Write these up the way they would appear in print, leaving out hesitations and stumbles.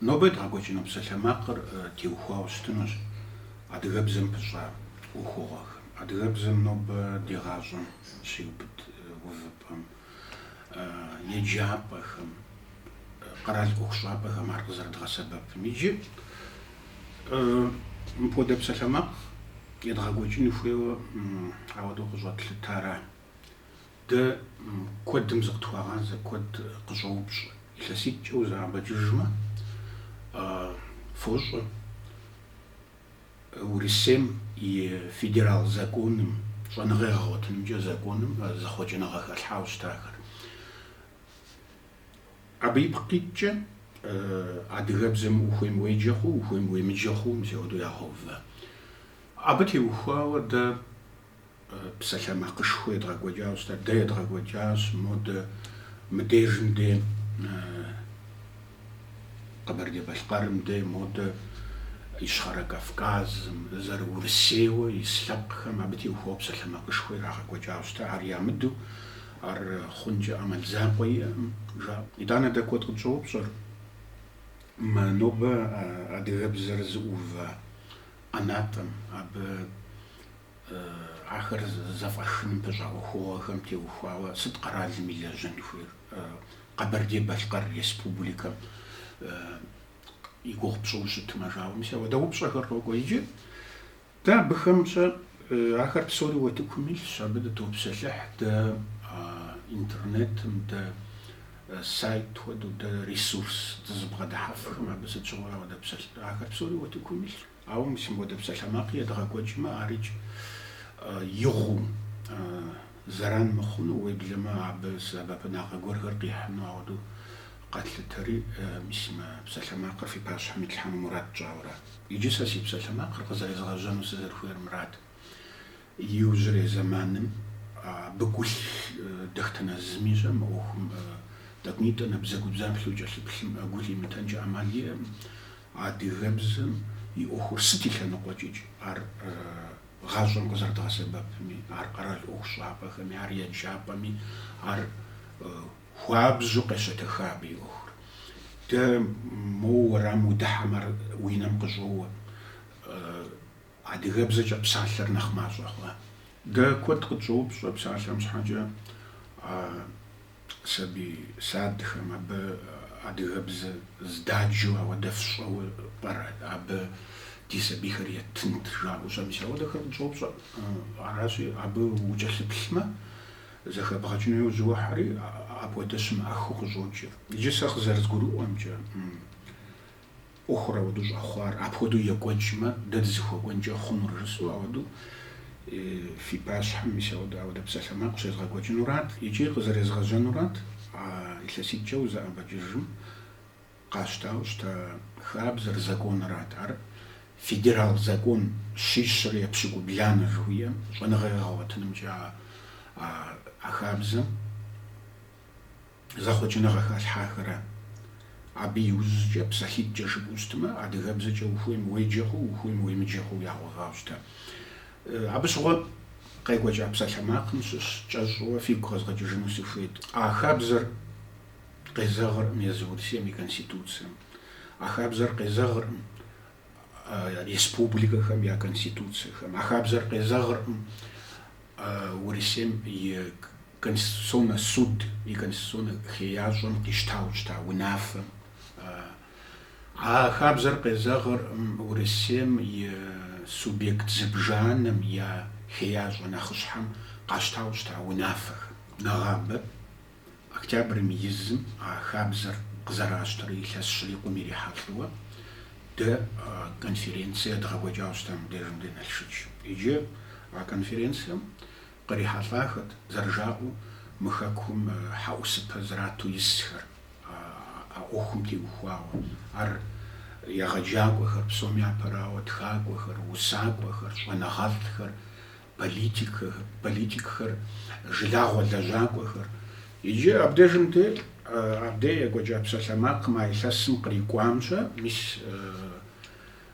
Нобэ дгъэкӏуэкӏыну псалъэмакъыр теухуауэ щытынущ адыгэбзэм пыщӏа ӏуэхугъуэхэм. Адыгэбзэм нобэ дигъащӏэм щиубыд увыпӏэм, еджапӏэхэм, къэрал ӏуэху щӏапӏэхэм ар къызэрыдгъэсэбэпым. Иджы мыпхуэдэ псалъэмакъ едгъэкӏуэкӏын ухуейуэ ауэдэу къыщӏэтлъытара. Дэ куэдым зыкъытхуагъазэ, куэд къыщӏоупщӏ. Илъэситӏкӏэ узэӏэбэкӏыжмэ, фощӏэ Урысейм и федерал законым, щӏэныгъэгъуэтынымкӏэ законым зэхъуэкӏыныгъэ хэлъхьауэ щытахэр. Абы ипкъ къикӏкӏэ адыгэбзэм ухуейм уеджэ хъу, ухуейм уемыджэ хъу, мис ауэдэу ягъэувэ. Абы теухуауэ дэ псалъэмакъышхуэ едгъэкӏуэкӏауэ щытат. Дэ едгъэкӏуэкӏащ, модэ мыдежым де Къэбэрдей-Балъкъэрым де, модэ Ищхъэрэ Кавказым, Урысейуэ ис лъэпкъхэм абы теухуауэ псалъэмакъышхуэ ирагъэкӏуэкӏауэ щытат. Ар ямыдэу, ар хъункӏэ ӏэмал закъуэ иӏэм жаӏэ. Итӏанэ дэ куэд къытщӏоупщӏэр нобэ адыгэбзэр зыӏувэ ӏэнатӏэм, абы ахэр зэфӏэшхыным пыщӏа ӏуэхугъуэхэм теухуауэ сыт къэралым илэжьэн хуейр? Къэбэрдей-Балъкъэр республикэм и гугъу пщӏыуэ щытмэ жаӏэу, мис ауэдэ упщӏэхэр къокӏуэ. Иджы дэ абыхэмщӏэ ахэр псори уэтыкум илъщ, абы дытопсэлъыхь, дэ интернетым, дэ сайт хуэдэу, дэ ресурс дызыбгъэдыхьэфхэм, абы сыт щыгъуэ ауэдэ ахэр псори уэтыкум илъщ. Ауэ мис мыпхуэдэ псалъэмакъ едгъэкӏуэкӏмэ, арикӏ игъуу зэран мыхъуну, уеблэмэ абы сэбэпынагъэ гуэрхэр къихьыну ауэдэу къэтлъытэри, мис мы псалъэмакъыр фи пащхьэм итхьэну мурад тщӏауэра. Иджы сэ си псалъэмакъыр къызэрезгъэжьэну сызэрыхуейр мурад. Иужьрей зэманым абы гулъ дохутырнэ зыми щӏэ мы ӏуэхум тӏэкӏунитӏэ набдзэгубдзаплъэу кӏэлъыплъым гу имытэнкӏэ ӏэмал иӏэм, адыгэбзэм и ӏуэхур сыт и лъэныкъуэкӏэкӏ, ар гъащӏэм къызэрыдгъэсэбэпми, ар къэрал ӏуэху щӏапӏэхэми, ар еджапӏэми, ар хуабжьу къещэтэха абы и ӏуэхур. Дэ моуэ уэрам удыхьэм ар уи нэм къыщӏоуэ, адыгэбзэкӏэ псалъэр нэхъ мащӏэ хъуа. Дэ куэд къытщӏоупщӏэ псалъэм щхьэкӏэ сабий садэхэм абы адыгэбзэ здаджэу ауэдэ фщӏэуэ пӏэрэ, абы ди сабийхэр етынт жаӏэу щӏэ, мис ауэдэхэр къытщӏоупщӏэ. Аращи, абы укӏэлъыплъмэ, зэхэбгъэкӏыну узыуэхьэри, апхуэдэ щымыӏэхыу къыщӏокӏыр. Иджы сэ къызэрызгурыӏуэмкӏэ, ӏуэхур ауэдэу щӏэхъуар, апхуэдэу екӏуэкӏмэ, дэ дызыхуэкӏуэнкӏэ хъунур жысӏэу ауэдэу фи пащхьэм мис ауэдэ псалъэмакъ щезгъэкӏуэкӏынурат. Иджы къызэрезгъэжьэнурат, илъэситӏкӏэ узэӏэбэкӏыжым къащтауэ щыта хабзэр, законырат. Ар федерал закон щищэр епщыкӏубланэ жыхуиӏэм, щӏэныгъэгъуэтынымкӏэ а хабзэм зэхъуэкӏыныгъэ хэлъхьахэрэ. Абы иужькӏэ псалъитӏкӏэ жыпӏэу щытмэ, адыгэбзэкӏэ ухуейм уеджэ хъу, ухуейм уемыджэ хъу ягъуэгъауэ щыта. Абы щыгъуэ къекӏуэкӏа псалъэмакъым щыщ кӏэщӏууэ фигу къэзгъэкӏыжыну сыхуейт. А хабзэр къезэгъыркъым езы Урысейм и Конституцием. А хабзэр къезэгъыркъым республикэхэм я конституцияхэм. А хабзэр къезэгъыркъым Урысейм и Конституционнэ суд, и конституционнэ хеящӏэм къищтауэ щыта унафэм. А хабзэр къезэгъыркъым Урысейм и субъект зыбжанэм я хеящӏэ нэхъыщхьэм къащтауэ щыта унафэхэм. Нэгъабэ октябрым изым а хабзэр къызэращтэрэ илъэс щырикъум ирихьэлӏэуэ, дэ конференцие дгъэкӏуэкӏауэ щыта мыбдежым де Налшыч. Иджы а конференцием кърихьэлӏахэт, зэрыжаӏэу мы хэкум хьэӏусыпэ зэрату исхэр, а ӏуэхум теухуауэ. Ар егъэджакӏуэхэр, псоми япэрауэ тхакӏуэхэр, усакӏуэхэр, щӏэныгъэлӏхэр, политикхэр, жылагъуэ лэжьакӏуэхэр. Иджы абдежым де абдей екӏуэкӏа псалъэмакъым а илъэсым кърикӏуамщэ, мис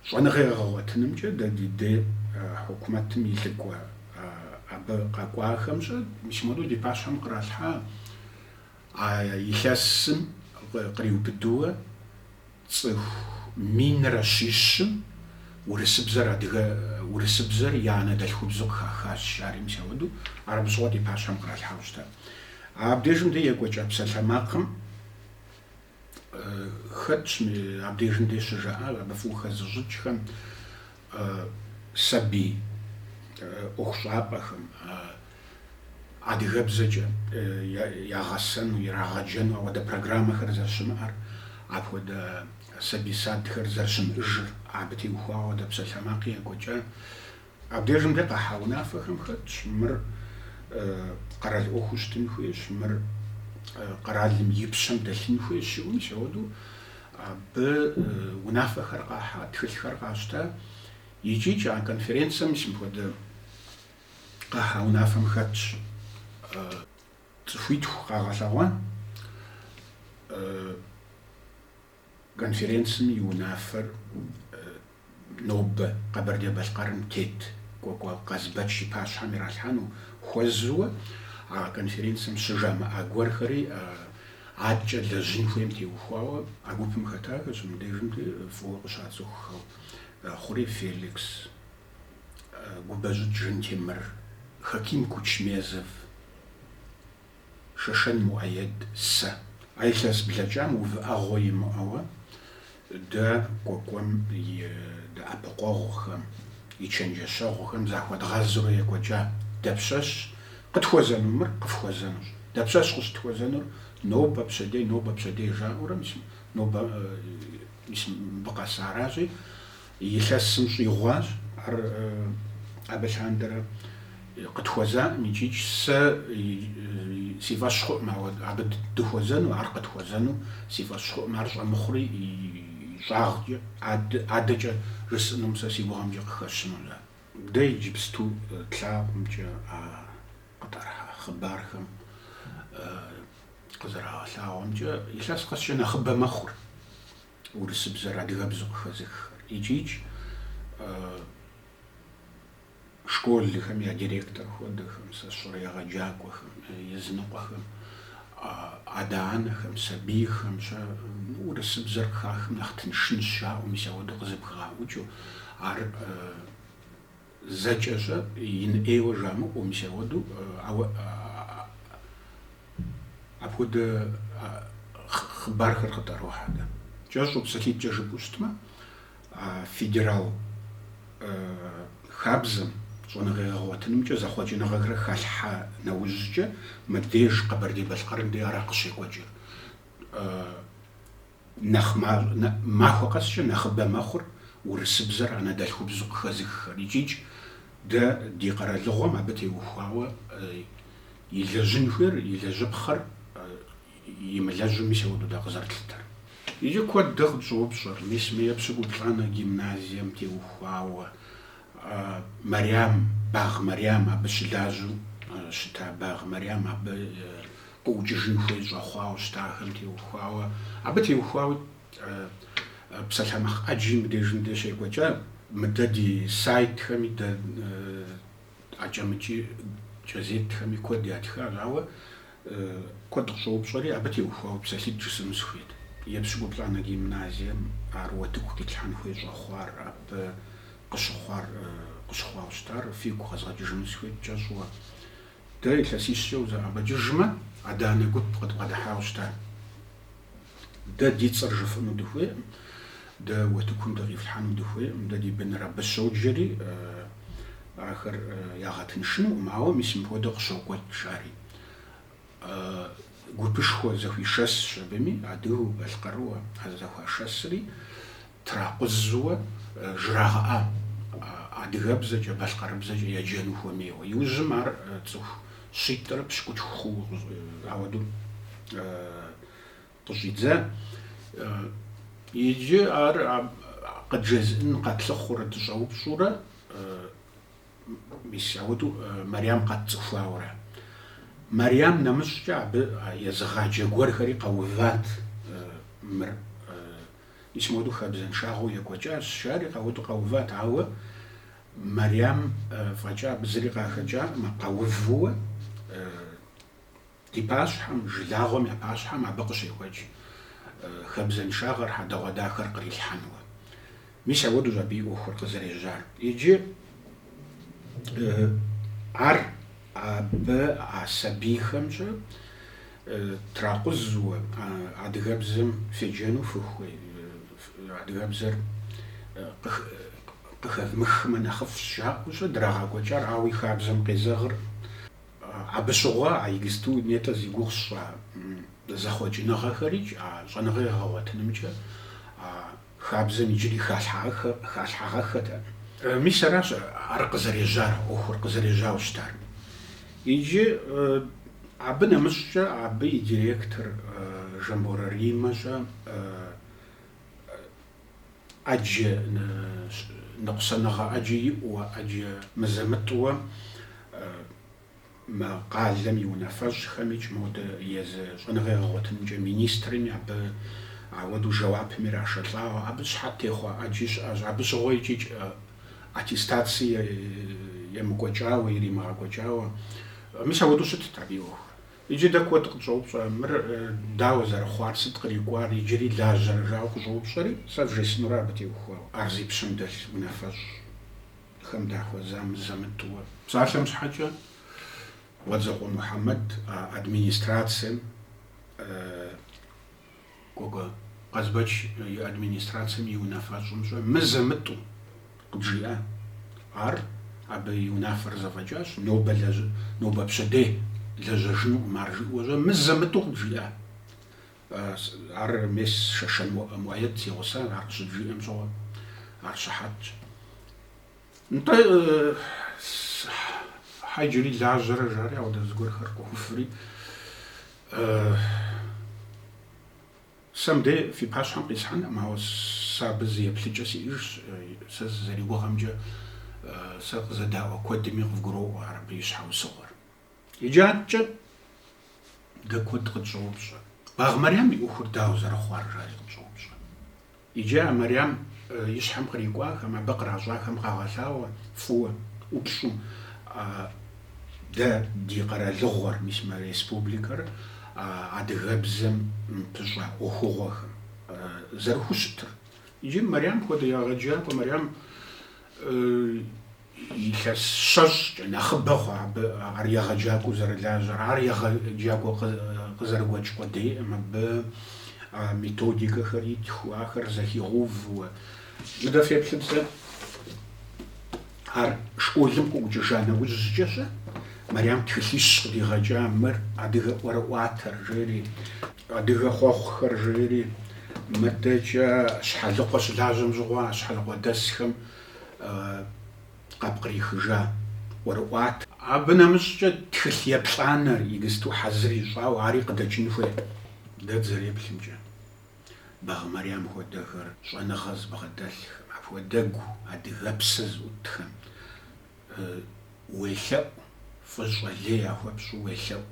щӏэныгъэгъуэтынымкӏэ дэ ди де хьукумэтым илъыкӏуэ абы къэкӏуахэмкӏэ мис модэу ди пащхьэм къралъхьа а илъэсым къриубыдууэ минрэ щищым урысыбзэр адыгэ урысыбзэр янэ дэлъхубзэу къыхахащ ари мисауэду арабжьыгъуэ ди пащэм къралъхьэу щытар. Абдежым де екӏуэкӏэ псалъэмакъым хэтщ абдежым де щыжаӏэ абы фӏыуэ хэзыщӏыкӏхэм сабий ӏуэху щӏапӏэхэм адыгэбзэкӏэ ягъэсэну, ирагъэджэну ауэдэ программэхэр зэрыщымыӏэр, апхуэдэ сабий садхэр зэрыщымыӏыжыр абы теухуауэ дэ псалъэмакъи екӏуэкӏэ. Абдежым де къахьа унафэхэм хэтщ. Мыр къэрал ӏуэхуу щытын хуейщ, мыр къэралым и пщэм дэлъын хуейщ щыӏэу мисауэду абы унафэхэр къахьа, тхылъхэр къащтэ. Икӏи а конференцием мыпхуэдэ къахьа унафэм хэтщ. Цӏыхуитху къагъэлъэгъуэн конференцием и унафэр нобэ Къэбэрдей-Балъкъэрым тет. Къазбэч и пащхьэм иралъхьэну хуэзууэ а конференцием щыжамыӏа гуэрхэри адкӏэ лэжьын хуейм теухуауэ а гупым хэтахэщ. Мыбдежым де фӏыуэ къыщацӏыхухэу Хъурей Феликс, Губэжьыт Жантемыр, Хаким Кучмезов, Шэшэн Муӏаед, сэ. А илъэс блэкӏам увыӏэгъуэ имыӏэуэ дэ кӏуэкӏуэм и дэӏэпыкъуэгъухэм, и чэнджэщэгъухэм захуэдгъэзурэ екӏуэкӏа. Дэпщэщ къытхуэзэну мыр къыфхуэзэнущ. Дэпщэщ къыщытхуэзэнур нобэ пщэдей жаӏэурэ нобэ мыбы къэсаращи илъэсым щӏигъуащ. Ар абы лъандэрэ къытхуэзаӏым икӏи сэ си фӏэщ хъуӏым абы дыхуэзэну, ар къытхуэзэну си фӏэщ хъуӏым. Ар щӏэмыхъури и щӏагъкӏэ адэкӏэ жысӏэнум сэ си гугъэмкӏэ къыхэщыну. Дэ иджыпсту тлъагъумкӏэ къытӏэрыхьа хъыбархэм къызэрагъэлъагъуэмкӏэ илъэс къэскӏэ нэхъыбэ мэхъур урысыбзэр адыгэбзэу къыхэзыххэр. Икӏи школхэм я директор хуэдэхэм, сэ сщӏэрэ егъэджакӏуэхэм, езыныкъуэхэм, адэ-анэхэм, сабийхэм урысыбзэр къыхахым нэхъ тыншынщ жаӏэу мисауэду къызэбгъаӏуэкӏыу ар зэкӏэщӏэ инӏейуэ жамыӏуэу мисауэду апхуэдэ хъыбархэр къытӏэрохьэ. КӀэщӀу псалъитӀкӀэ жыпӀэу щытмэ, федерал хабзэм щӀэныгъегъуэтынымкӀэ зэхъуэкӀыныгъэхэр хэлъхьа нэужькӀэ мыбдеж Къэбэрдей-Балъкъэрым де ара къыщекӀуэкӀыр. Махуэ къэскӀэ нэхъыбэ мэхъур урысыбзэр анэдэлъхубзэу къыхэзыххэр. Икӏи дэ ди къэралыгъуэм абы теухуауэ и лэжьын хуейр, и лэжьыпхъэр имылэжьу мисауэду дэ къызэрытлъытэр. Икӏи куэд дэ къытщӏыупщӏэр мис мы Псыгуплӏанэ гимназием теухуауэ Багъ Мэрям абы щылажьэу щыта Багъ Мэрям абы къыӏукӏыжын хуей щӏэхъуауэ щытахэм теухуауэ абы теухуауэ псалъэмакъ ӏэджи мыбдежым де щекӏуэкӏэ мыдэ ди сайтхэми дэ ӏэкӏэмыкӏи кӏэзетхэми куэд ятхащ, ауэ куэд къыщӏыупщӏэри абы теухуауэ псалъитӏ жысӏэну сыхуейт. Псыгуплӏанэ гимназием ар уэтыку къилъхьэн хуей щӏэхъуар абы къыщыхъуауэ щытар фигу къэзгъэкӏыжыну сыхуейт кӏэщӏууэ. Дэ илъэсищкӏэ узэӏэбэкӏыжмэ, адэ-анэ гуп къыдбгъэдыхьауэ щытар. Дэ ди цӏэр жыфӏыну дыхуейӏым, дэ уэтыкум дыкъифлъхьэну дыхуейӏым, дэ ди быныр абы щоджэри ахэр ягъэтыншынукъым, ауэ мис мыпхуэдэу къыщокӏуэкӏ ари. Гупышхуэ зэхуишэсщ абыми, адыгэу балъкъэрууэ зэхуашэсри тракъузууэ жрагъэӏа адыгэбзэкӏэ, балъкъэрыбзэкӏэ еджэну хуэмейуэ. Иужьым ар цӏыху щитӏрэ пщыкӏутху хъууэ ауэду къыщӏидзэ. Иджы ар къыджезыӏэн къэтлъыхъуурэ дыщӏэупщӏурэ мис ауэду Мэрям къэтцӏыхуауэрэ. Мэрям нэмыщӏкӏэ абы езыгъаджэ гуэрхэри къэуват мыр. Мис моду хабзэншагъэу екӏуэкӏащ, ари къэуэду къэуват, ауэ Мэрям фӏэкӏа абы зыри къахэкӏакъым, къэувууэ ди пащхьэм, жылагъуэм я пащхьэм абы къыщекӏуэкӏ. хабзэншагъэр хьэдэгъуэдахэр кърилъхьэнуэ. Мис ауэду щӏэби ӏуэхур къызэрежьар. Иджы ар абы а сабийхэмчӏэ тракъузууэ адыгэбзэм феджэну фыхуей, адыгэбзэр къыхэвмыхмэ нэхъыфӏщ жаӏэущӏэ драгъэкӏуэкӏар, ауи хабзэм къезэгъыр. Абы щыгъуэ а иджысту нетӏэ зи гугъущ зэхъуэкӏыныгъэхэрикӏ а щӏэныгъэ егъэгъуэтынымкӏэ хабзэм иджыри халъхьагъэхэт. Мис аращ ар къызэрежьар, ӏуэхур къызэрежьауэ щытар. Иджы абы нэмыщӏкӏэ абы и директор Жамборэ Риммэщӏэ ӏэджэ ныкъусаныгъэ ӏэджэ иӏуэ, ӏэджэ мызэмытӏуэ мы къалэм и унафэщӏхэмикӏ, модрэ езы щӏэныгъэ егъэгъуэтынымкӏэ министрми абы ауэду жэуапым ирашэлӏауэ, абы щхьэт техъуэ ӏэджи щыӏэщ. Абы щыгъуэ икӏи аттестация емыкӏуэкӏауэ, иримыгъэкӏуэкӏауэ, мис ауэду щытт абы и ӏуэхур. Иджы дэ куэд къытщӏоупщӏэ, мыр дауэ зэрыхъуар, сыт кърикӏуар, иджыри лажьэрэ жауэ къыщӏоупщӏэри, сэ вжесӏэнурэ абы теухуауэ. Ар зи пщэм дэлъ унафэщӏхэм дахуэза мызэмытӏуэ. Псалъэм щхьэкӏэ Уадзакъуэ Мухьэмэд администрацием, Гуэгуэ Къазбэч и администрацием и унафэщӏымщӏэ мызэмытӏу къыджиӏэ. Ар абы и унафэр зэфӏэкӏащ, нобэ пщэдей лэжьэжынукъым ар жиӏуэщӏэ мызэмытӏу къыджиӏэ. Ар мес Шэшэн Муаед зегъусар ар къыщыджиӏэм щыгъуэ, ар щыхьэтщ. НтӀэ иджыри лажьэрэ жари ауэдэ зыгуэрхэр кӏуэхуфри, сэ мыбдей фи пащхьэм къисхьэнӏым, ауэ сэ абы зы еплъыкӏэ сиӏэжщ. Сэ зэригугъэмкӏэ сэ къызэдаӏуэ куэдми къывгуроӏуэ ар абы и щхьэусыгъуэр. Иджаткӏэ дэ куэд къытщӏоупщӏэ. Багъ Мэрям и ӏуэхур дауэ зэрыхъуар жари къытщӏоупщӏэ. Иджы а Мэрям и щхьэм кърикӏуахэм, абы къращӏахэм къагъэлъауэ фӏыуэ, ӏупщӏу дэ ди къэралыгъуэр, мис мы республикэр адыгэбзэм пыщӏэ ӏуэхугъуэхэм зэрыхущытыр. Иджы Мэрям хуэдэ ягъэджакӏуэ, Мэрям илъэс щэщӏкӏэ нэхъыбэ хъуа абы ар егъэджакӏуэу зэрылажьэр, ар егъэджакӏуэ къызэрыгуэкӏ къудейӏым, абы методикэхэр итху, ахэр зэхигъэувууэ. Мыдэ феплъыт сэ ар школым къыӏукӏыжа нэужькӏэщэ, Мэрям тхылъищ къыдигъэкӏа, мыр адыгэ ӏуэрыӏуатэр жери, адыгэ хъуэхъухэр жери, мыдэкӏэ щхьэлыкъуэ щылажьэм щыгъуэ щхьэлыкъуэ дэсхэм къапкърихыжа ӏуэрыӏуат. Абы нэмыщӏкӏэ тхылъ еплӏанэр иджысту хьэзыр ищӏауэ ари къыдэкӏын хуей. Дэ дызэреплъымкӏэ Багъ Мэрям хуэдэхэр щӏэныгъэ збгъэдэлъхэм, апхуэдэгу адыгэпсэ зыӏутхэм уелъэӏу, фӏыщӏэ лей яхуэпщӏу уелъэӏу,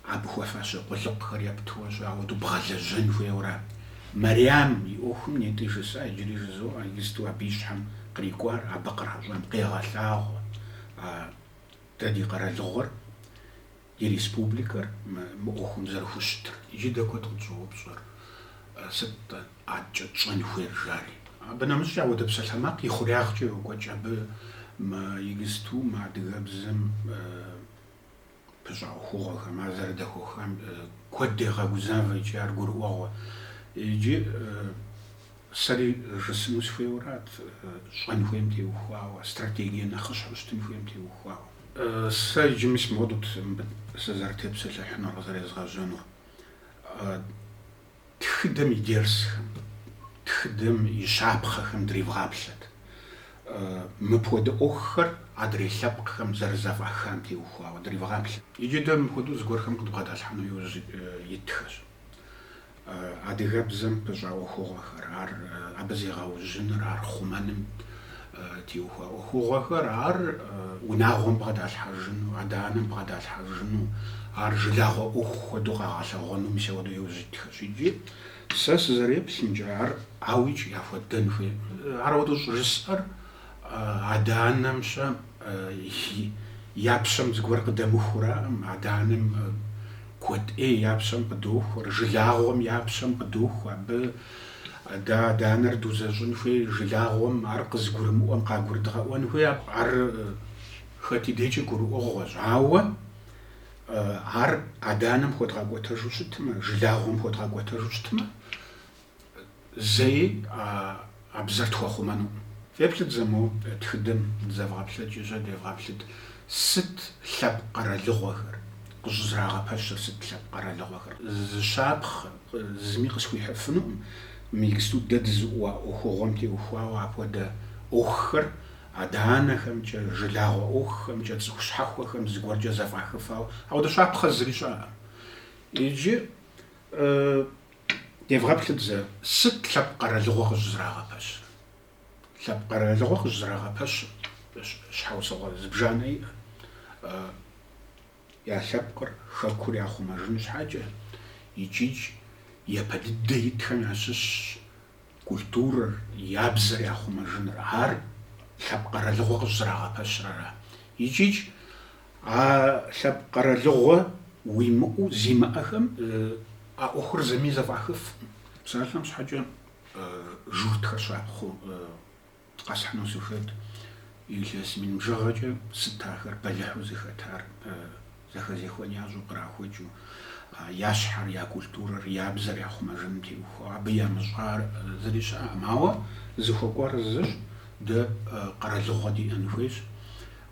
абы хуэфащэ къулыкъухэр ептыуэ ауэду бгъэлэжьэн хуейуэра. Мэрям и ӏуэхум нетӏи жысӏа, иджыри жызоӏэ, иджысту абы и щхьэм кърикӏуар, абы къращӏэм къегъэлъагъуэ дэ ди къэралыгъуэр, и республикэр мы ӏуэхум зэрыхущытыр. Иджы дэ куэд къытщӏоупщӏэр сыт ӏэкӏэ тщӏэн хуейр жари. Абы нэмыщӏкӏэ ауэдэ псалъэмакъ и хъуреягъкӏэ йокӏуэкӏ абы иджысту мы адыгэбзэм пыщӏэ ӏуэхугъуэхэм, ар зэрыдэхуэхэм куэд егъэгузавэ икӏи ар гурыӏуэгъуэ. Иджы сэри жысӏэну сыхуейуэрат, щӏэн хуейм теухуауэ, стратегие нэхъыщхьэ щытын хуейм теухуауэ. Сэ иджы мис мыуэдут сызэрытепсэлъыхьынур, къызэрезгъэжьэнур. Тхыдэм и дерсхэм, тхыдэм и щапхъэхэм древгъаплъэт. Мыпхуэдэ ӏуэхухэр адрей лъэпкъхэм зэрызэфӏэхам теухуауэ древгъаплъэт. Иджы дэ мыпхуэдэу зыгуэрхэм къыдбгъэдалъхьэну иужь итхэщ. Адыгэбзэм пыщӏэ ӏуэхугъуэхэр, ар абы зегъэужьыныр, ар хъумэным теухуа ӏуэхугъуэхэр, ар унагъуэм бгъэдалъхьэжыну, адэ-анэм бгъэдалъхьэжыну, ар жылагъуэ ӏуэху хуэдэу къагъэлъэгъуэну мис ауэду иужь итхэщ. Иджы сэ сызэреплъымкӏэ ар ауичӏ яхуэдэн хуей. Ар ауэдэу щӏыжысӏэр адэ-анэмщэ япщэм зыгуэр къыдэмыхураӏым, адэ-анэм куэд Ӏей япщэм къыдохуэр, жылагъуэм япщэм къыдохуэ, абы данэр дузэщӀын хуей, жылагъуэм ар къызгурымыӀуэм къагурыдгъэӀуэн хуей, ар хэт и дейкӀи гурыӀуэгъуэщ. Ауэ ар адэнэм хуэдгъэкӀуэтэжу щытмэ, жылагъуэм хуэдгъэкӀуэтэжу щытмэ, зэи а бзэр тхуэхъумэнукъым. Феплъыт зэмо тхыдэм зэвгъэплъэкӀыжьэ девгъэплъыт сыт лъэпкъ къэралыгъуэхэр къыщӏызрагъэпэщыр, сыт лъэпкъ къэралыгъуэхэр. Зыщапхъ зыми къысхуихьыфынукъым. Мис дэ дызыӀуа Ӏуэхугъуэм теухуауэ апхуэдэ Ӏуэхухэр адэ-анэхэмкӀэ, жылагъуэ ӀуэхухэмкӀэ, цӀыху щхьэхуэхэм зыгуэркӀэ зэфӀахыфауэ, ауэдэ щапхъэ зыри щыӀэкъым. Иджы девгъэплъыт зэ сыт лъэпкъ къэралыгъуэ къыщӏызрагъэпэщыр. Лъэпкъ къэралыгъуэ къыщӏызрагъэпэщыр щхьэусыгъуэ зыбжанэ иӀэ. Я лъэпкъыр хэкур яхъумэжын щхьэкӀэ, икӀиикӀ япэ дыдэ итхэм ящыщ культурэр, я бзэр яхъумэжыныр. Ар лъэпкъ къэралыгъуэ къыщӏызрагъэпэщыр ара. ИкӀиикӀ а лъэпкъ къэралыгъуэ уимыӀэу зимыӀэхэм а Ӏуэхур зыми зэфӀахыфкъым. Псалъэм щхьэкӀэ журтхэр щапхъу къэсхьыну сыхуейт. Илъэс мин бжыгъэкӀэ сыт ахэр бэлыхьу зыхэтар, зэхэзехуэн ящӀу кърахуэкӀыу, я щхьэр, я культурэр, я бзэр яхъумэжыным теухуауэ, абы ямыщӀар зыри щыӀэкъым. Ауэ зыхуэкӀуар зыщ, дэ къэралыгъуэ диӀэн хуейщ.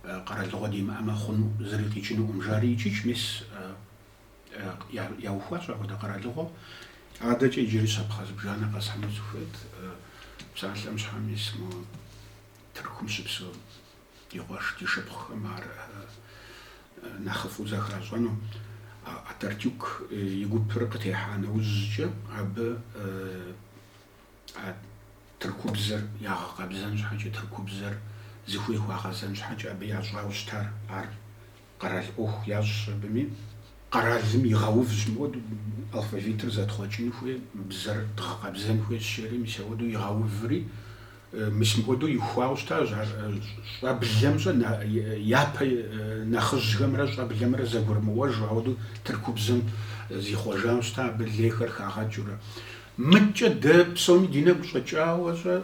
Къэралыгъуэ димыӀэмэ хъуну зыри къикӀынукъым. Жари икӀиикӀ мис яухуащ апхуэдэ къэралыгъуэу. АдэкӀэ иджыри щапхъэ зыбжанэ къэсхьыну сыхуейт. Псалъэм щхьэм исму Тыркум щыпсэу ди къуэш, ди шыпхъухэм ар нэхъыфӀу зэхащӀэну, Ататюрк и гупыр къытехьа нэужькӀэ абы тыркубзэр ягъэкъэбзэн щхьэкӀэ, тыркубзэр зыхуей хуагъэзэн щхьэкӀэ абы ящӀауэ щытар ар къэрал Ӏуэху ящӀщ абыми. Къэралым игъэувщ, мыуэду алфавитыр зэтхъуэкӀын хуей, бзэр дгъэкъэбзэн хуей щери, мис ауэдэу игъэуври, мис мыуэду ихуауэ щытащ. ЩӀэблэмщӀэ япэ нэхъыжьхэмрэ щӀэблэмрэ зэгурымыӀуэж, ауэдэу тыркубзым зихъуэжауэ щыта, абы лейхэр хагъэкӀыурэ. Мыкӏэ дэ псоми ди нэгу щӀэкӀауэ щӀэ,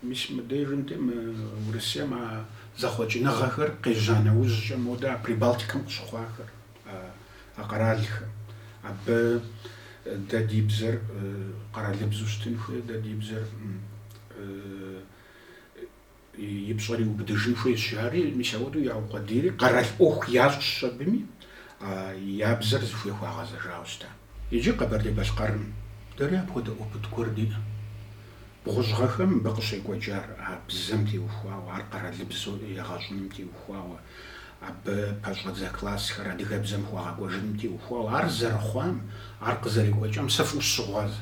мис мыдежым де мы Урысейм а зэхъуэкӀыныгъэхэр къежьа нэужькӀэ мода Прибалтикэм къыщыхъуахэр, а къэралхэм. Абы дэ ди бзэр къэралыбзу щытын хуей, дэ ди бзэр и пщӀэр иубыдыжын хуейщ жари, мис ауэдэу яукъуэдийри къэрал Ӏуэху ящӀщ абыми, я бзэр зыхуей хуагъэзэжауэ щыта. Иджы Къэбэрдей-Балъкъэрым дэри апхуэдэ Ӏуэхут гуэр диӀэ. Бгъущӏгъэхэм мыбы къыщекӀуэкӀар а бзэм теухуауэ, ар къэралыбзэу егъэщӀыным теухуауэ, абы пэщӀэдзэ классхэр адыгэбзэм хуагъэкӀуэжыным теухуауэ, ар зэрыхъуам, ар къызэрекӀуэкӀам сэ фӀыуэ сщыгъуаз.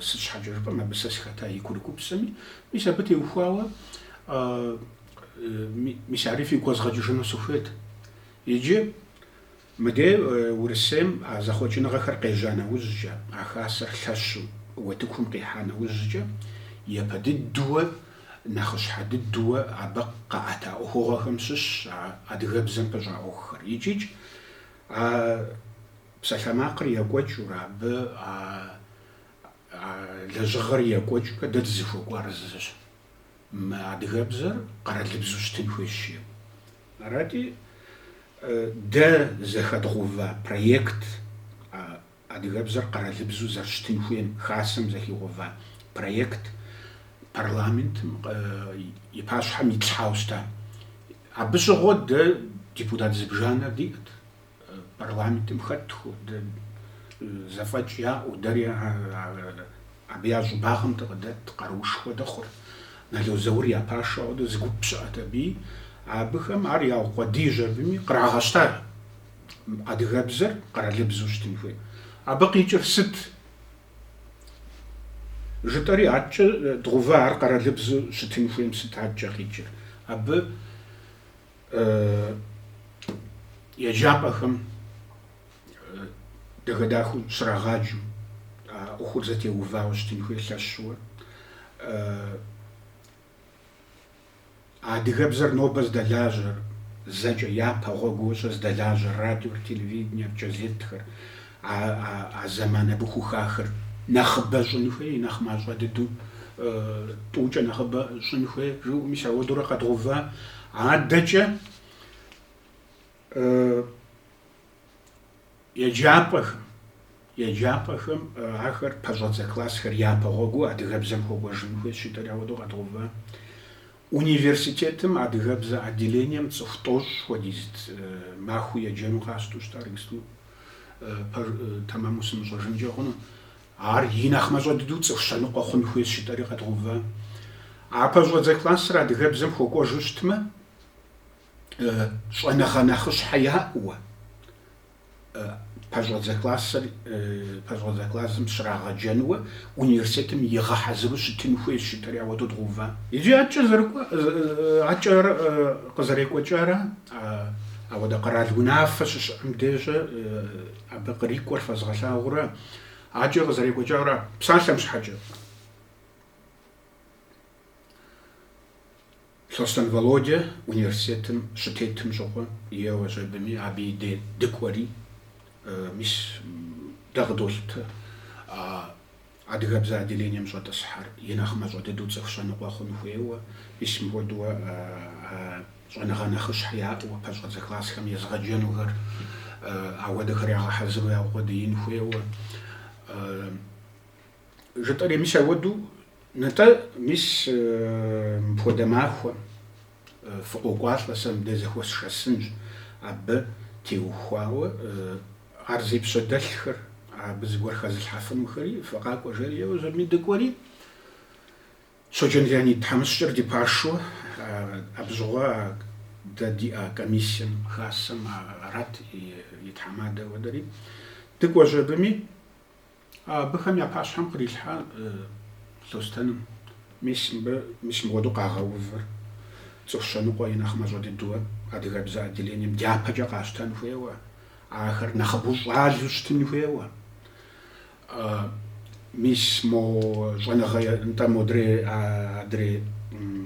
Сыт щхьэкӀэ жыпӀэм, абы сэ сыхэта и гурыгупсэми, мис абы теухуауэ, мис ари фигу къуэзгъэкӀыжыну сыхуейт. Иджы мыдей Урысейм а зэхъуэкӀыныгъэхэр къежьа нэужькӀэ, а хасэр лъэщу уэтыкум къихьа нэужькӀэ, япэ дыдууэ, нэхъыщхьэ дыдууэ абы къаӀэта Ӏуэхугъуэхэм щыщ адыгэбзэм пэщӀа Ӏуэхухэр. ИкӀиикӀ псалъэмакъыр екӀуэкӀыурэ, абы лэжьыгъэр екӀуэкӀурэ дэ дызыхуэкӀуар зыщ. Мы адыгэбзэр къэралыбзэу щытын хуейщи. Арати, дэ зэхэдгъува проект адыгэбзэр къэралыбзэу зэрыщытын хуейм хасэм зэхигъува проект парламентым и пащхьэм итхьауэ щыта. Абы щыгъуэ дэ депутат зыбжанэ диӀэт. Парламентым хэтху, зэфӀэкӀ яӀэу, дэри абы я щӀыбагъым дыкъыдэт, къаруушхуэ дыхъур. Налозэур я пашэ ауэдэ зы гуп щыӀэт абы, абыхэм ар яукъуэдийщ абыми кърагъэщтар адыгэбзэр къэралыбзэу щытын хуей. Абы къикӀыр сыт? Жытӏэри аткӏэ дгъувэ ар къэралыбзэу щытын хуейм сыт аткӏэ къикӏыр? Абы еджапӏэхэм дахэдахэу щрагъаджэу, ӏуэхур зэтеувауэ щытын хуей лъэщууэ, адыгэбзэр нобэ здэлажьэр зэкӏэ япэ гъуэгущӏэ здэлажьэ радиор, телевидениер, газетхэр, а зэман абы хухахэр нэхъыбэ щӏын хуей, нэхъ мащӏэ дыдэу тӏукӏэ нэхъыбэ щӏын хуей жыӏэу мис ауэдурэ къэдгъува. Адэкӏэ еджапӏэхэм ахэр пэщӏэдзэ классхэр япэ гъуэгу адыгэбзэм хуэкӏуэжын хуей щитӏэри ауэдэу къэдгъува. Университетым адыгэбзэ отделением цӏыху тӏощӏ хуэдиз махуи еджэну къащту щыта аргъисту тэмэму сымыщӏэжынкӏэ хъуну. Ар и нэхъ мащӏэ дыдэу цӏыху щэныкъуэ хъун хуей щитӏэри къэдгъува. А пэщӏэдзэ классыр адыгэбзэм хуэкӏуэжу щытмэ, щӏэныгъэ нэхъыщхьэ яӏэуэ пэщӏэдзэ классым щрагъэджэнуэ университетым игъэхьэзыру щытын хуей щитӏэри ауэдэу дгъува. Иджы атчӏэ къызэрекӏуэкӏарэ ауэдэ къэрал унафэ щыщыӏэм дежьэ абы кърикӏуэр фэзгъэлъагъурэ атчӏэ къызэрекӏуэкӏарэ псалъэм щхьэкӏэ. Лъостэн Володя университетым щытетым щӏыгъуэ еуэ щӏебыми абы и дей дыкӏуэри мис дэ къыдолъытэ адыгэбзэ отделением щӏэтӏысхьэр и нэхъ мащӏэ дыдэу цӏыху щэныкъуэ хъун хуейуэ, мис мыхуэдууэ щӏэныгъэ нэхъыщхьэ яӏэуэ пэщӏэдзэ классхэм езгъэджэнухэр ауэдэхэр ягъэхьэзыру ягъэкъуэдиин хуейуэ жытӏэри мис ауэдэу нтӏэ мис мыпхуэдэ махуэм фыкъокӏуалӏэ сэ мыбдеж зэхуэсшэсынщ абы теухуауэ ар зей пщэдэлъхэр абы зыгуэр хэзылъхьэфынухэри фыкъакӏуэжэри еуэ жьэми дыкӏуэри Щоджэн Леонид тхьэмыщкӏэр ди пашэу абы щыгъуэ дэ диӏэ комиссием хасэм арат и тхьэмадэ ауэдэри дыкӏуэ жьэбыми абыхэм я пащхьэм кърилъхьэ Лъостаным мис мыгъуэду къагъэувыр цӏыху щэныкъуэ и нэхъ мащӏэ дыдууэ адыгэбзэ отделением дяпэкӏэ къащтэн хуейуэ, ахэр нэхъыбэу щӏалэу щытын хуейуэ. Мис мо щӏэныгъэ нтӏэ адрей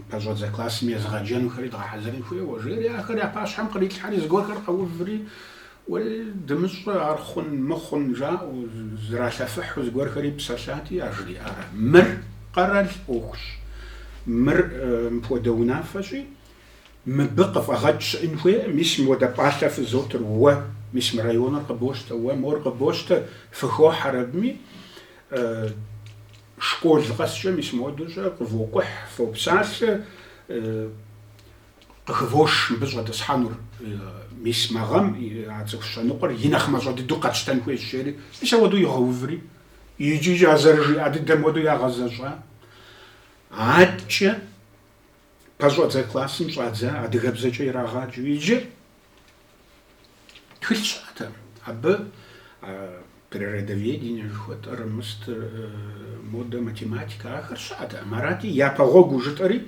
пэщӏэдзэ классым езгъэджэнухэри дгъэхьэзырын хуейуэ жери ахэр я пащхьэм кърилъхьэри зыгуэрхэр къэуври уэри дымыщӏэ ар хъун мыхъун жаӏэу зралъэфыхьу зыгуэрхэри псэлъати ажриӏарэ. Мыр къэрал ӏуэхущ. Мыр мыпхуэдэ унафэщи мыбы къыфӏэгъэкӏ щыӏын хуейӏэ, мис мыуэдэ пӏалъэ фызотыр уэ, мис мы районыр къыбощтэ, уэ мор къыбощтэ, фыхуохьэр абыми школ къэскӏэ мис мыуэдэу щӏэ къывокӏухь, фопсалъэ, къыхывош мыбы щӏэтӏысхьэнур. Мис мэгъэм а цӏыху щэныкъуэр и нэхъ мащӏэ дыдэу къэтщтэн хуейщ жери, мис ауэдэу игъэуври, иджи а зэрыжиӏэ дыдэм хуэдэу ягъэзэщӏа. Атчӏэ пэщӏэдзэ классым щӏадзэ адыгэбзэкӏэ ирагъаджэу иджы тхылъ щыӏэт абы природоведение жыхуэтӏэр, мыстер, модэ, математика ахэр щыӏэт. Арати япэ гъуэгу жытӏэри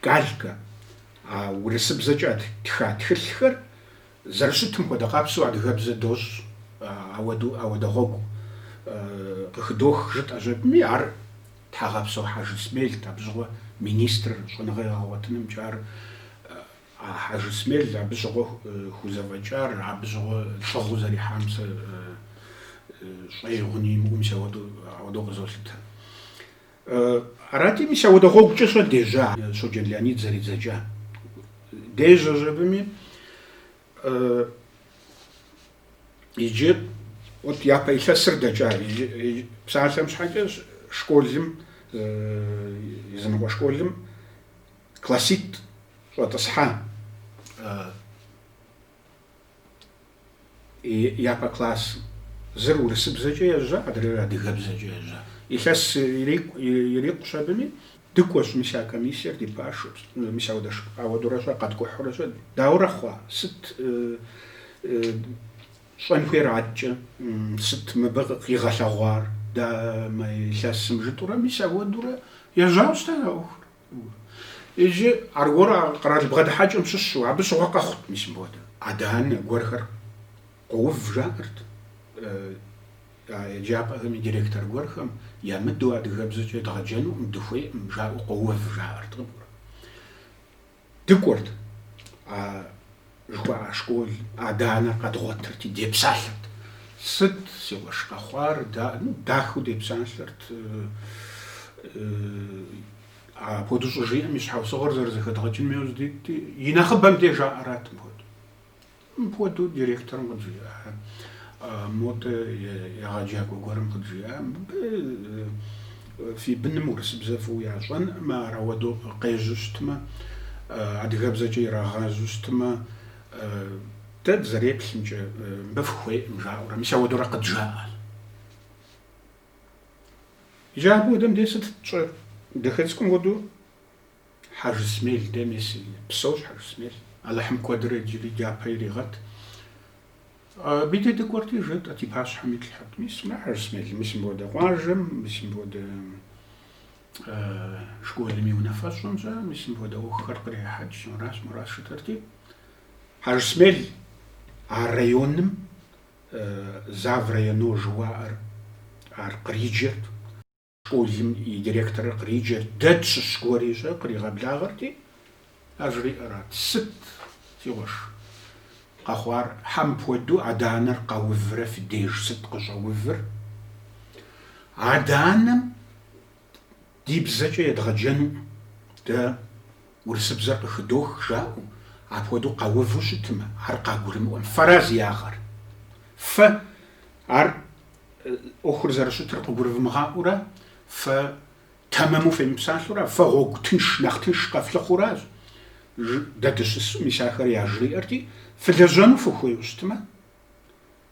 галкэ урысыбзэкӏэ тха тхылъхэр зэрыщытым хуэдэ къапсэу адыгэбзэ дощӏ ауэдэ гъуэгу къыхыдох жытӏэ жепӏэми ар тхьэгъэпсэу Хьэжысмелт, абы щыгъуэ министр щӏэныгъэ ягъуэтынымкӏэ ар Хьэжысмел абы щыгъуэ хузэфӏэкӏар, абы щыгъуэ лӏыгъэу зэрихьам сэ щӏей хъуни имыӏэу мис ауэдэу къызолъытэ. Арати мис ауэдэ гъуэгукӏэ щӏэ дежьа Щоджэн Леонид зэридзэкӏа. Дежьэ жепӏэми иджы вот япэ илъэсыр дэкӏа, псалъэм щхьэкӏэ школым, езыныкъуэ школым класситӏ щӏэтӏысхьа япэ класс зыр урысыбзэкӏэ ежьа, адрейр адыгэбзэкӏэ ежьа. Илъэс ирикъущ абыми дыкӏуэщ мис а комиссиер ди пашэу, мис ауэдурэ щӏэ къэткӏухьурэ щӏэ дауэрэ хъуа, сыт щӏэн хуейр атчӏэ, сыт мыбы къигъэлъэгъуар илъэсым жытӏурэ мис ауэдурэ ежьауэ щыта а ӏуэхур. Иджы аргуэру къэрал бгъэдыхьэкӏэм щыщу абы щыгъуэ къэхъут мис мыгъуэдэ. Адэ-анэ гуэрхэр къоув жаӏэрт. Еджапӏэхэм и директор гуэрхэм ямыдэу адыгэбзэкӏэ дгъэджэну мыдыхуейӏым жаӏэу къоув жаӏэрт. Дыкӏуэрт. жыхуаӏэ школ адэ-анэр къэдгъуэтырти депсалъэрт. Сыт си къуэш къэхъуар, дахэу депсалъэрт. Апхуэдэу щӏыжиӏэм и щхьэусыгъуэр зэрызэхэдгъэкӏын хуейуэ здитӏти, и нэхъыбэм деж жаӏэрат мыпхуэдэу. Мыпхуэдэу директорым къыджиӏэ, модэ егъэджакӏуэ гуэрым къыджиӏэ, мыбы фи быным урысыбзэ фӏыуэ ящӏэнӏымэ, арауэду къежьу щытмэ, адыгэбзэкӏэ ирагъажьу щытмэ, дэ дызэреплъымкӏэ мыбы фыхуейӏым жаӏэурэ, мис ауэдурэ къыджаӏэ. Иджы абы уэдэм де сыт тщӏэр? Дахэ цӏыкӏум хуэдэу Хьэж Исмел дэ мис псэущ Хьэж Исмел. Алыхьым куэдрэ иджыри джапэ иригъэт. Абы дэ дыкӏуэрти жэт ӏэти пащхьэм итлъхьэрт. Мис Хьэж Исмел, мис мыбодэ къуажэм, мис мыбодэ школым и унафэщӏымчӏэ, мис мыбодэ ӏуэхухэр кърехьэкӏ, муращ щытэрти. Хьэж Исмел а районым Зав районо жыуаӏэр ар къриджэрт. Школым и директорыр къриджэрт. Дэ тщыщ гуэри щӏэ къригъэблагъэрти, ар жриӏэрат. Сыт си къуэш къэхъуар? Хьэм пхуэдэу адэ-анэр къэуврэ фи деж сыт къыщӏэувыр? Адэ-анэм ди бзэкӏэ едгъэджэну дэ урысыбзэр къыхыдох жаӏэу, апхуэдэу къэуву щытмэ, ар къагурымыӏуэм. Фэраз ягъэр. Фэ ар ӏуэхур зэрыщытыр къыгурывмыгъэӏуурэ, фэ тэмэму фемыпсалъурэ, фэ гъуэгу тынш, нэхъ тынш къэфлъыхъууращ. Дэ дыщысу мис ахэр яжриӏэрти, фылэжьэну фыхуейуэ щытмэ,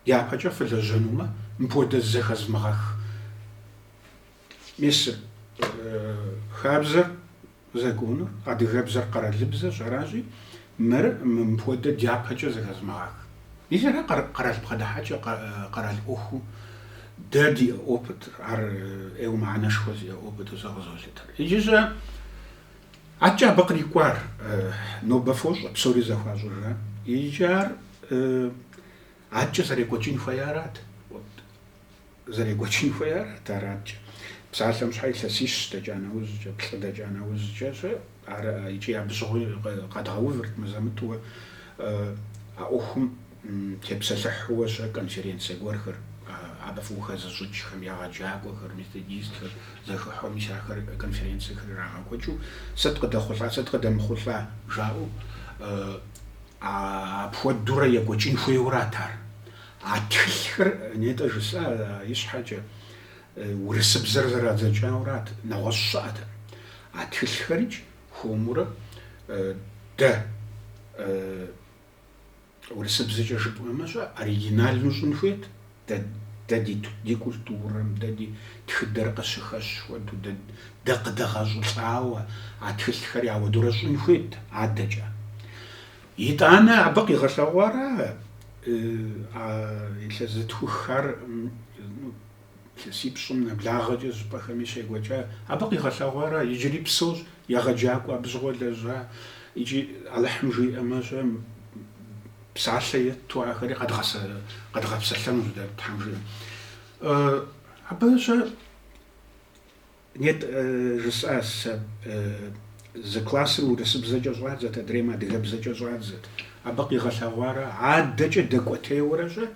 япэкӏэ фылэжьэнумэ, мыпхуэдэ зэхэзмыгъэх. Мис хабзэр зэгуэныр, адыгэбзэр къэралыбзэщ, аращи, мыр мыпхуэдэ дяпэкӏэ зэхэзмыгъэх. Мис ара къэрал бгъэдыхьэкӏэ, къэрал ӏуэхуу дэ ди опыт, ар ӏейуэ мыхьэнэшхуэ зиӏэ опыту сэ къызолъытэр. Иджыщӏэ атчӏэ абы кърикӏуар нобэ фощӏэ, псори зэхуащӏыжа. Иджы ар атчӏэ зэрекӏуэкӏын хуеярат. Зэрекӏуэкӏын хуеярат аратчӏэ. Псалъэм щхьэ илъэсищ дэкӏа нэужькӏэ, плӏы дэкӏа нэужькӏэ, ар икӏи абы щыгъуи къэдгъэувырт мызэмытууэ а ӏуэхум тепсэлъыхьууэ щэ конференцие гуэрхэр, абы фӏыуэ хэзыщӏыкӏхэм, ягъэджакӏуэхэр, методистхэр зэхыхьэу, мис ахэр конференциехэр ирагъэкӏуэкӏыу сыт къыдэхъулӏа, сыт къыдэмыхъулӏа жаӏэу апхуэдурэ екӏуэкӏын хуейуэрат ар. А тхылъхэр нетӏэ жысӏа и щхьэкӏэ урысыбзэр зэрадзэкӏаурат, нэгъуэщӏ щыӏэт. А тхылъхэрикӏ хуэмурэ дэ урысыбзэкӏэ жыпӏэмэ щӏэ оригиналну щӏын хуейт. Дэ ди культурэм, дэ ди тхыдэр къыщыхэщ хуэдэу, дэ къыдэгъэщӏылӏауэ а тхылъхэр ауэдурэ щӏын хуейт адэкӏэ. Итӏанэ абы къигъэлъэгъуарэ илъэзытхухэр си пщӏым нэблагъэкӏэ щӏыпӏэхэми щегуэкӏа, абы къигъэлъэгъуарэ иджыри псэущ, егъэджакӏуэ абы щыгъуэ лэжьа, икӏи Алыхьым жиӏэмэ щӏэ псалъэ ету ахэри къэдгъэпсэлъэнущ дэ Тхьэм жиӏэм. Абы щӏэ нет жысӏа сэ зы классыр урысыбзэкӏэ щӏадзэт, адрейм адыгэбзэкӏэ щӏадзэт. Абы къигъэлъэгъуарэ адэкӏэ дэкӏуэтейуэрэ щӏэ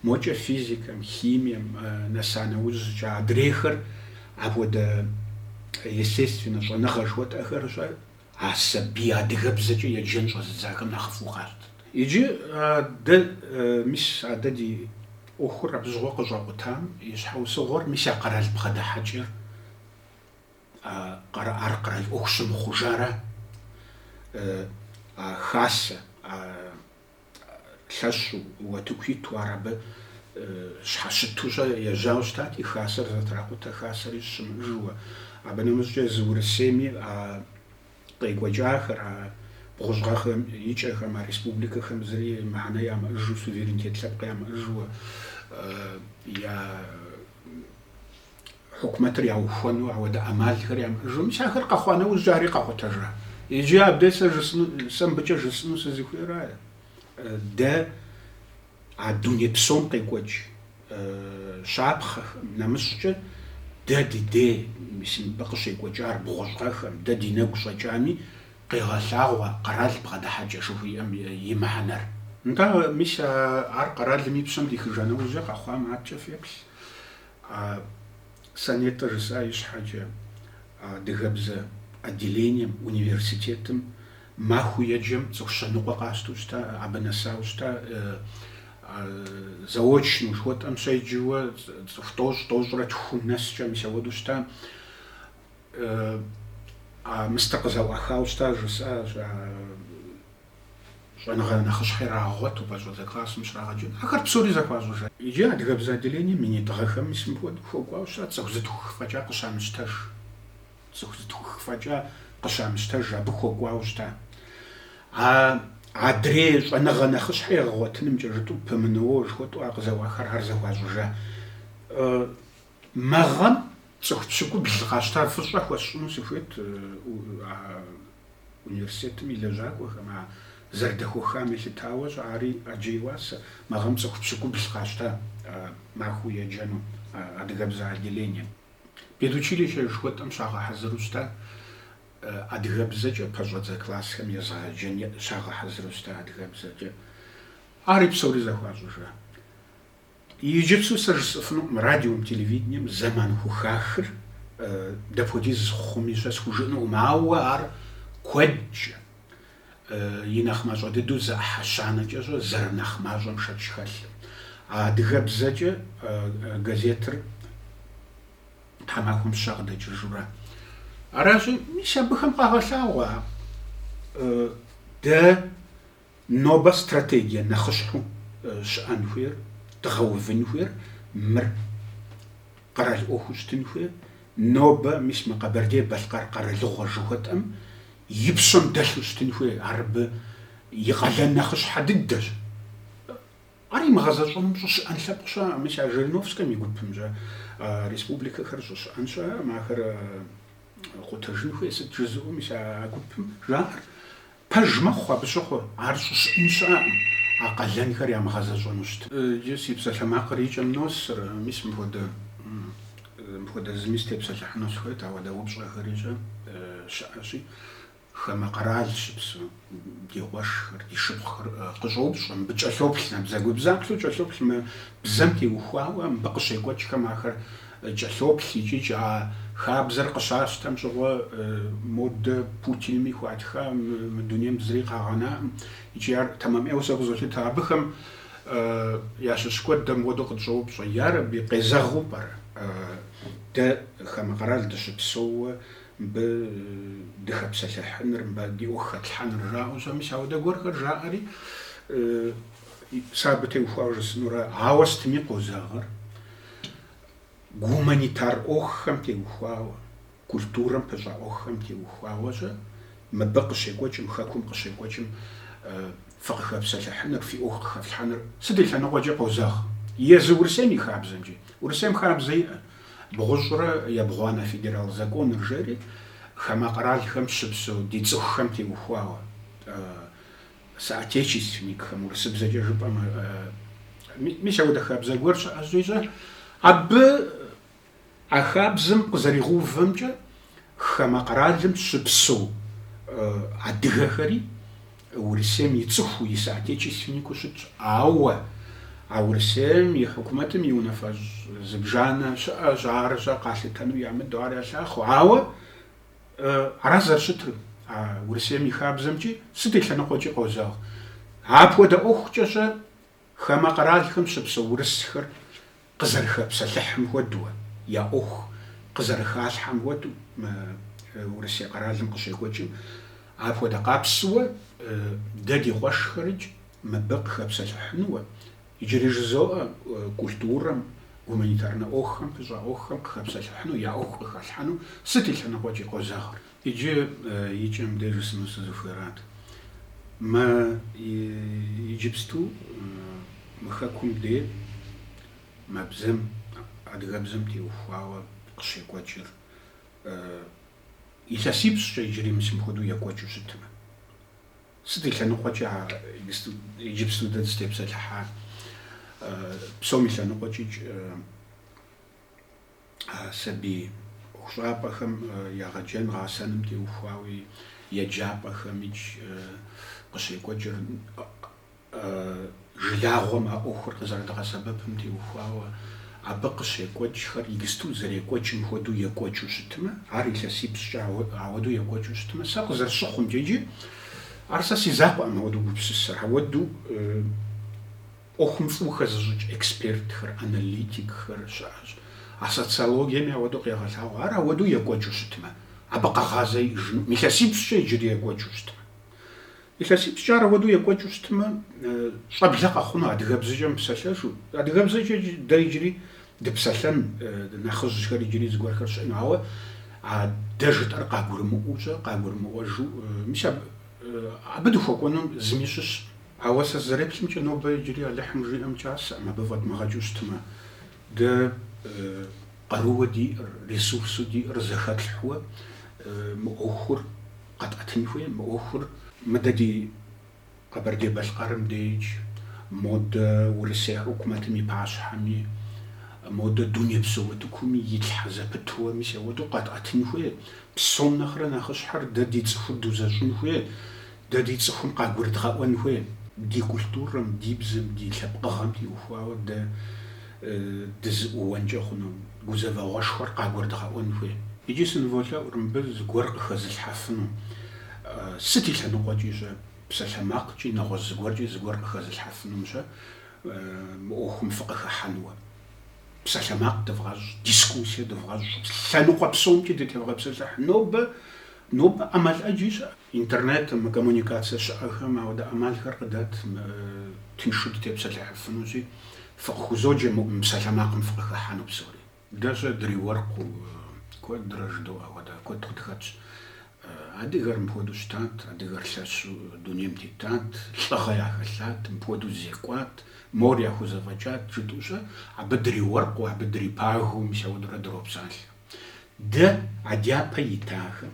мокӏэ физикэм, химием, нэсанэ ужькӏэ адрейхэр апхуэдэ естественно щӏэныгъэ жыхуэтӏэхэр щӏэ а сабий адыгэбзэкӏэ еджэн щӏэзыдзахэм нэхъыфӏу къалъытт. Иджы дэ мис адэ ди ӏуэхур абы щыгъуэ къыщӏэкъутам и щхьэусыгъуэр мис я къэрал бгъэдыхьэкӏэр ар къэрал ӏуэху щымыхъужарэ хасэ лъэщу уэтыкуиту ар абы щхьэщыту щӏэ ежьауэ щытати, хасэр зэтракъутэ хасэри щымыӏэжууэ. Абы нэмыщӏкӏэ зы Урысейми къекӏуэкӏахэр бгъущӏгъэхэм икӏэхэм, а республикэхэм зыри мыхьэнэ ямыӏэжу, суверенитет лъэпкъ ямыӏэжууэ, я хукумэтыр яухуэну ауэдэ ӏэмалхэр ямыӏэжу, мис ахэр къэхъуа нэужь ари къэгъуэтэжа. Иджы абдей сэ мыбыкӏэ жысӏэну сызыхуейрэ. Дэ а дуней псом къекӏуэкӏ щапхъэхэм нэмыщӏкӏэ дэ ди дей, мис мыбы къыщекӏуэкӏар бгъущӏгъэхэм, дэ ди нэгу щӏэкӏами, къегъэлъагъуэ къэрал бгъэдыхьэкӏэ жыхуиӏэм и мыхьэнэр. Нтӏэ мис ар къэралым и пщэм дихыжа нэужьэ къэхъуам абкӏэ феплъ. Санетӏэ жысӏа и щхьэкӏэ адыгэбзэ отделением университетым махуэ еджэм цӏыху щэныкъуэ къащтэу щыта, абы нэсауэ щыта, заочно жыхуэтӏэм щеджэуэ цӏыху тӏощӏрэ тхум нэскӏэ мис ауэдэу щыта. Мыстэ къызэӏуахауэ щыта жысӏа щӏэныгъэ нэхъыщхьэ ирагъуэту пӏэщӏэдзэ классым щрагъэкӏын. Ахэр псори зэхуащӏыжа. Иджы адыгэбзэ отделением минитӏыгъэхэм мис мыпхуэдэу хуэкӏуауэ щыта, цӏыху зытхух фӏэкӏа къыщамыщтэж. Цӏыху зытхух фӏэкӏа къыщамыщтэж, абы хуэкӏуауэ щыта. Адрей щӏэныгъэ нэхъыщхьэ егъэгъуэтынымкӏэ жытӏу пымынууэ жыхуэтӏу къызэӏуахэр ар зэхуащӏыжа. Мэгъэм цӏыху пщыкӏубл къащта фӏыщӏэ хуэсщӏыну сыхуейт университетым и лэжьакӏуэхэм, зэрыдэхуэхам елъытауэ ари аджей уасэ. Мэгъэм цӏыху пщыкӏубл къащта махуэ еджэну адыгэбзэ отделением. Педучилищэ жыхуэтӏэм щагъэхьэзыру щыта, адыгэбзэкӏэ пэщӏэдзэ классхэм езгъэджэн щагъэхьэзыру щыта адыгэбзэкӏэ. Ари псори зэхуащӏыжа. Иджыпсту сэ жысӏэфынукъым радиом, телевидением зэман хухахыр дэпхуэдиз хъуми щэ схужыӏэнукъым, ауэ ар куэдкӏэ и нэхъ мащӏэ дыдэу зэӏыхьэ щанэкӏэ щӏэ зэрынэхъ мащӏэм шэч хэлъым. Адыгэбзэкӏэ газетыр тхьэмахуэм щэ къыдэкӏыжурэ. Аращи, мис абыхэм къагъэлъагъуэ дэ нобэ стратегие нэхъыщхьу щыӏэн хуейр, дгъэувын хуейр, мыр къэрал ӏуэхуу щытын хуейр, нобэ мис мы Къэбэрдей-Балъкъэр къэралыгъуэ жыхуэтӏэм и пщэм дэлъу щытын хуейр, арбы и къалэн нэхъыщхьэ дыдэщ. Ар имыгъэзэщӏэным щӏы щыӏэн лъэпкъ щэ, мис а Жириновскэм и гупымчӏэ республикэхэр щӏы щыӏэн щӏэӏым, ахэр къутэжын хуей сыт жызыӏэу, мис а гупым жаӏэр пэж мэхъу абы щыгъуэ, ар щӏы щыӏэн щыӏэӏым, а къалэнхэр ямыгъэзэщӏэну щытым. Иджы си псалъэмакъыр икӏэм носэр, мис мыпхуэдэ зыми степсэлъыхьыну сыхуейт, ауэдэ упщӏэхэри щыӏэщи, хамэ къэрал щыпсу ди къуэшхэр, ди шыпхъухэр къыщӏоупщӏэ, мыбы кӏэлъоплъ, набдзэгубдзаплъэу кӏэлъоплъ, мы бзэм теухуауэ мыбы къыщекӏуэкӏхэм ахэр кӏэлъоплъ икӏи хабзэр къыщащтэм щыгъуэ модэ Путинми хуатха, мы дунейм зыри къагъэнакъым, икӏи ар тэмэмӏейуэ сэ къызолъытэ. Абыхэм ящыщ куэдым хуэдэу къытщӏоупщӏэ, ярэби къезэгъу пӏэрэ, дэ хамэ къэрал дыщыпсэууэ мыбы дыхэпсэлъыхьыныр, мыбы ди ӏуэху хэтлъхьэныр жаӏэу щэ, мис ауэдэ гуэрхэр жаӏэри, сэ абы теухуауэ жысӏэнурэ, ауэ сытми къозэгъыр гуманитар ӏуэхухэм теухуауэ, культурэм пыщӏа ӏуэхухэм теухуауэ щэ, мыбы къыщекӏуэкӏым, хэкум къыщекӏуэкӏым фыкъыхэпсэлъыхьыныр, фи ӏуэху къыхэфлъхьэныр сыт и лъэныкъуэкӏэ къозэгъ. Езы Урысейм и хабзэмкӏи. Урысейм хабзэ иӏэ. Бгъущӏрэ ебгъуанэ федерал законыр жери хамэ къэралхэм щыпсэу ди цӏыхухэм теухуауэ, соотечественникхэм урысыбзэкӏэ жыпӏэмэ, мис ауэдэ хабзэ гуэр щыӏэщӏи щӏэ, абы а хабзэм къызэригъэувэмкӏэ хамэ къэралым щыпсэу адыгэхэри Урысейм и цӏыхуу, и соотечественнику щытщ. Ауэ а Урысейм и хьукумэтым и унафэщӏ зыбжанэ щыӏэщ, ар щӏэ къалъытэну ямыдэу ар ялъахъуэ. Ауэ ара зэрыщытыр а Урысейм и хабзэмкӏи сыт и лъэныкъуэкӏи къозэгъ. Апхуэдэ ӏуэхукӏэ щӏэ хамэ къэралхэм щыпсэу урысхэр къызэрыхэпсэлъыхьым хуэдэуэ, я ӏуэху къызэрыхалъхьэм хуэдэу, Урысей къэралым къыщекӏуэкӏым, апхуэдэ къапсыуэ дэ ди къуэшхэрыкӏ мыбы къыхэпсэлъыхьынуэ, иджыри жызоӏэ культурэм, гуманитарнэ ӏуэхухэм, пыщӏа ӏуэхухэм къыхэпсэлъыхьыну, я ӏуэху къыхалъхьэну сыт и лъэныкъуэкӏи къозэгъыр. Иджы икӏэм дэ жысӏэну сызыхуейрат. Мы иджыпсту мы хэкум де мы бзэм, адыгэбзэм теухуауэ къыщекӏуэкӏыр илъэсипщӏкӏэ иджыри мис мыпхуэдэу екӏуэкӏыу щытмэ. Сыт и лъэныкъуэкӏи иджыпсту дэ дыстепсэлъыхьа псом и лъэныкъуэкӏикӏ сабий ӏуэхущӏапӏэхэм ягъэджэн гъасэным теухуауи еджапӏэхэми къыщекӏуэкӏыр жылагъуэм а ӏуэхур къызэрыдгъэсэбэпым теухуауэ абы къыщекӏуэкӏхэр иджысту зэрекӏуэкӏым хуэдэу екӏуэкӏыу щытмэ, ар илъэсипщӏкӏэ ауэдэу екӏуэкӏыу щытмэ, сэ къызэрыщыхъумкӏэ иджы ар сэ си закъуэӏым ауэдэу гупсысэр, ауэдэу ӏуэхум фӏыуэ хэзыщӏыкӏ экспертхэр, аналитикхэр щыӏэщ. А социологиеми ауэдэу къегъэлъагъуэ, ар ауэдэу екӏуэкӏыу щытмэ, абы къэгъазэ иӏыжыну, илъэсипщӏкӏэ иджыри екӏуэкӏыу щытмэ. Илъэсипщӏкӏэ ар ауэдэу екӏуэкӏыу щытмэ, щӏэблэ къэхъуну адыгэбзэкӏэ мыпсэлъэжу. Адыгэбзэкӏэ дэ иджыри дыпсэлъэн нэхъыжьхэр иджыри зыгуэрхэр щыӏэну, ауэ дэ жытӏэр къагурымыӏуэжу, мис абы дыхуэкӏуэну зыми щыщ. Ауэ сэ зэреплъымкӏэ нобэ иджыри Алыхьым жиӏэмкӏэ асэӏым, абы фӏэдмыгъэкӏыу щытмэ, дэ къарууэ диӏэр, ресурсу диӏэр зэхэтлъхьуэ мы ӏуэхур къэтӏэтын хуейм, мы ӏуэхур мыдэ ди Къэбэрдей-Балъкъэрым деж, модэ Урысей хукумэтым и пащхьэми, модэ дунейпсо утыкуми илъхьэ зэпытууэ мис ауэдэу къэтӏэтын хуейт. Псом нэхърэ нэхъыщхьэр дэ ди цӏыхур дузэщӏын хуейт, дэ ди цӏыхум къагурыдгъэӏуэн хуейт. Ди культурэм, ди бзэм, ди лъэпкъыгъэм теухуауэ дэ дызыӏууэнкӏэ хъуну гузэвэгъуэшхуэр къагурыдгъэӏуэн хуейт. Иджы сыныволъэӏур мыбы зыгуэр къыхэзылъхьэфыну, сыт и лъэныкъуэкӏи щӏэ, псалъэмакъкӏи, нэгъуэщӏ зыгуэркӏи зыгуэр къыхэзылъхьэфыну щӏэ, мы ӏуэхум фыкъыхыхьэнуэ. Псалъэмакъ дывгъэщӏ, дискуссие дывгъэщӏ, лъэныкъуэ псомкӏи дытевгъэпсэлъыхь. Нобэ ӏэмал ӏэджи щыӏэ. Интернетым, коммуникацие щыӏэхэм ауэдэ ӏэмалхэр къыдэт, тыншу дытепсэлъыхьыфынущи, фыкъыхузоджэ мы псалъэмакъым фыкъыхыхьэну псори. Дэ щӏэ дригъуэркъыу куэдрэ жыдоӏэ ауэдэ, куэд къытхэтщ. Адыгэр мыпхуэдэу щытат, адыгэр лъэщу дунейм тетат, лӏыгъэ яхэлъат, мыпхуэдэу зекӏуат, мор яхузэфӏэкӏат жыдӏэу щӏэ, абы дригъуэркъыу, абы дрипагъэу, мис ауэдурэ дропсалъэ. Дэ адяпэ итахэм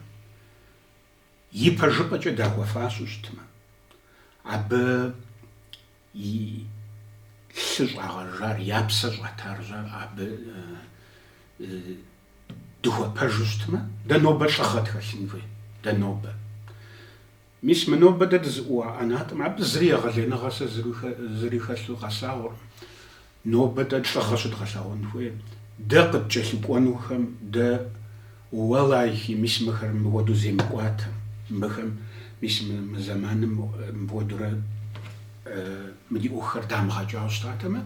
и пэжыпӏэкӏэ дахуэфащэу щытмэ, абы и лъы щӏагъэжар, я псэ щӏатар щӏар, абы дыхуэпэжу щытмэ, дэ нобэ лӏыгъэ тхэлъын хуей, дэ нобэ. Мис мы нобэ дэ дызыӏуа ӏэнатӏэм, абы зыри егъэлеяныгъэ сэ зыри хэлъу къэслъагъуэркъым. Нобэ дэ лӏыгъэ щыдгъэлъэгъуэн хуейм. Дэ къыткӏэлъыкӏуэнухэм, дэ уэлэхи, мис мыхэр мыуэдэу земыкӏуатэ, мыхэм мис мы зэманым мыуэдурэ мы ди ӏуэхухэр дамыгъэкӏауэ щытатэмэ,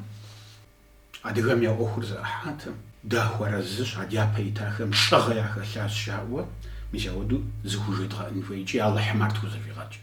адыгэм я ӏуэхур зэӏыхьатэ, дэ хуэрэзыщ, адяпэ итахэм лӏыгъэ яхэлъащ жаӏэуэ, мис ауэдэу зыхужедгъэӏэн хуей, икӏи Алыхьым ар тхузэфӏигъэкӏ.